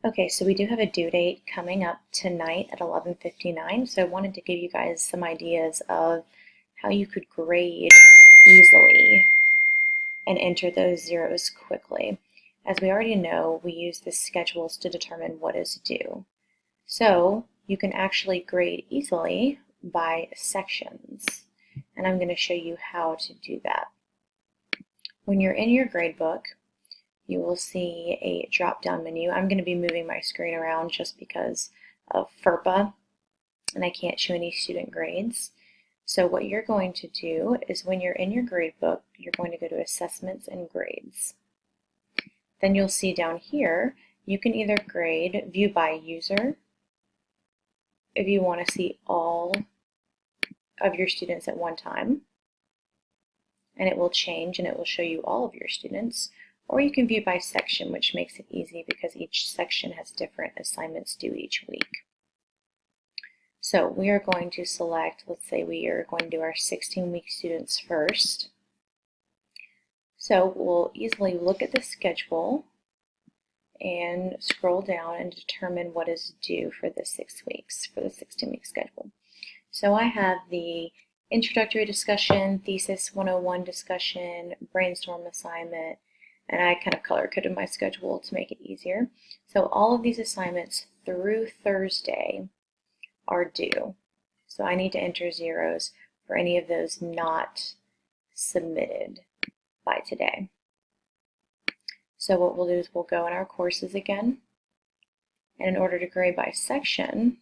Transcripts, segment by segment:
Okay, so we do have a due date coming up tonight at 11:59, so I wanted to give you guys some ideas of how you could grade easily and enter those zeros quickly. As we already know, we use the schedules to determine what is due. So you can actually grade easily by sections, and I'm going to show you how to do that. When you're in your gradebook, you will see a drop-down menu. I'm going to be moving my screen around just because of FERPA, and I can't show any student grades. So what you're going to do is when you're in your gradebook, you're going to go to Assessments and Grades. Then you'll see down here, you can either grade View by User, if you want to see all of your students at one time, and it will change and it will show you all of your students. Or you can view by section, which makes it easy because each section has different assignments due each week. So we are going to select, let's say we are going to do our 16-week students first. So we'll easily look at the schedule and scroll down and determine what is due for the 6 weeks, for the 16-week schedule. So I have the introductory discussion, thesis 101 discussion, brainstorm assignment, and I kind of color-coded my schedule to make it easier. So all of these assignments through Thursday are due. So I need to enter zeros for any of those not submitted by today. So what we'll do is we'll go in our courses again, and in order to grade by section,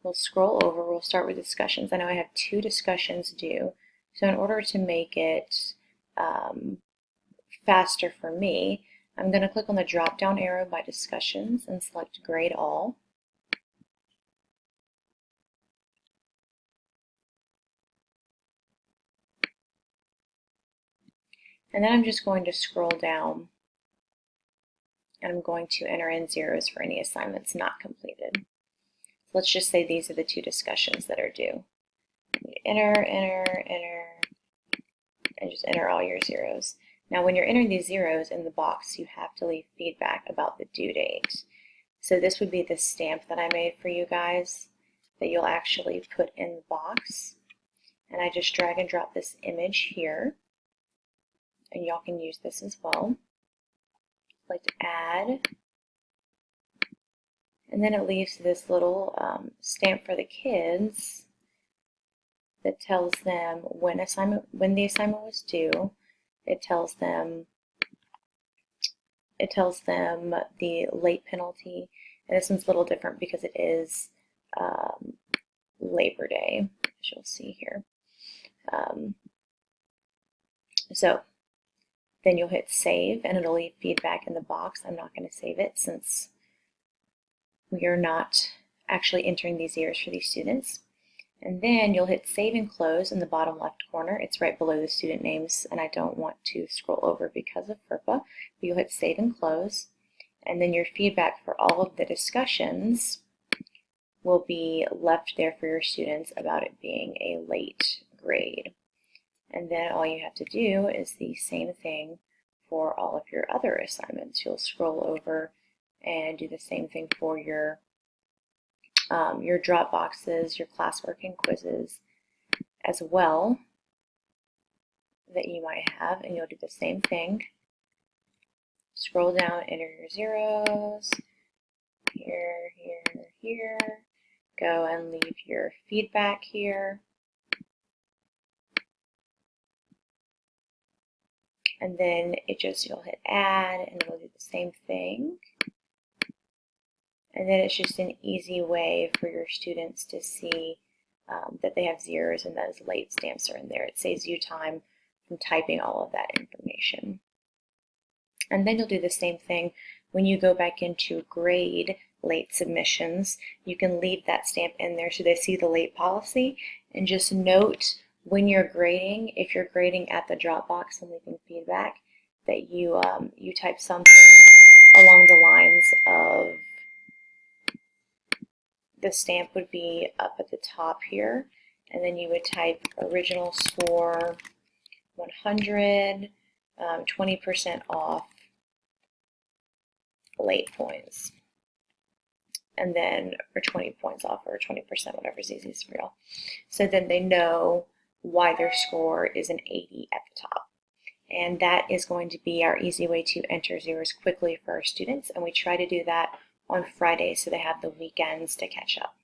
we'll scroll over, we'll start with discussions. I know I have 2 discussions due, so in order to make it faster for me, I'm going to click on the drop-down arrow by discussions and select Grade All. And then I'm just going to scroll down and I'm going to enter in zeros for any assignments not completed. So let's just say these are the 2 discussions that are due. Enter, and just enter all your zeros. Now when you're entering these zeros in the box, you have to leave feedback about the due date. So this would be the stamp that I made for you guys that you'll actually put in the box. And I just drag and drop this image here. And y'all can use this as well. Like to add. And then it leaves this little stamp for the kids that tells them when the assignment was due. It tells them the late penalty, and this one's a little different because it is Labor Day, as you'll see here. So then you'll hit save, and it'll leave feedback in the box. I'm not going to save it since we are not actually entering these years for these students. And then you'll hit save and close in the bottom left corner. It's right below the student names, and I don't want to scroll over because of FERPA. But you'll hit save and close, and then your feedback for all of the discussions will be left there for your students about it being a late grade. And then all you have to do is the same thing for all of your other assignments. You'll scroll over and do the same thing for your drop boxes, your classwork and quizzes as well that you might have, and you'll do the same thing. Scroll down, enter your zeros, here, here, here. Go and leave your feedback here. And then you'll hit add, and it'll do the same thing. And then it's just an easy way for your students to see that they have zeros and those late stamps are in there. It saves you time from typing all of that information. And then you'll do the same thing when you go back into grade late submissions. You can leave that stamp in there so they see the late policy, and just note when you're grading, if you're grading at the drop box and leaving feedback, that you type something along the lines of, the stamp would be up at the top here, and then you would type original score 100, 20% off, late points. And then, or 20 points off, or 20%, whatever's easiest for y'all. So then they know why their score is an 80 at the top. And that is going to be our easy way to enter zeros quickly for our students. And we try to do that on Fridays so they have the weekends to catch up.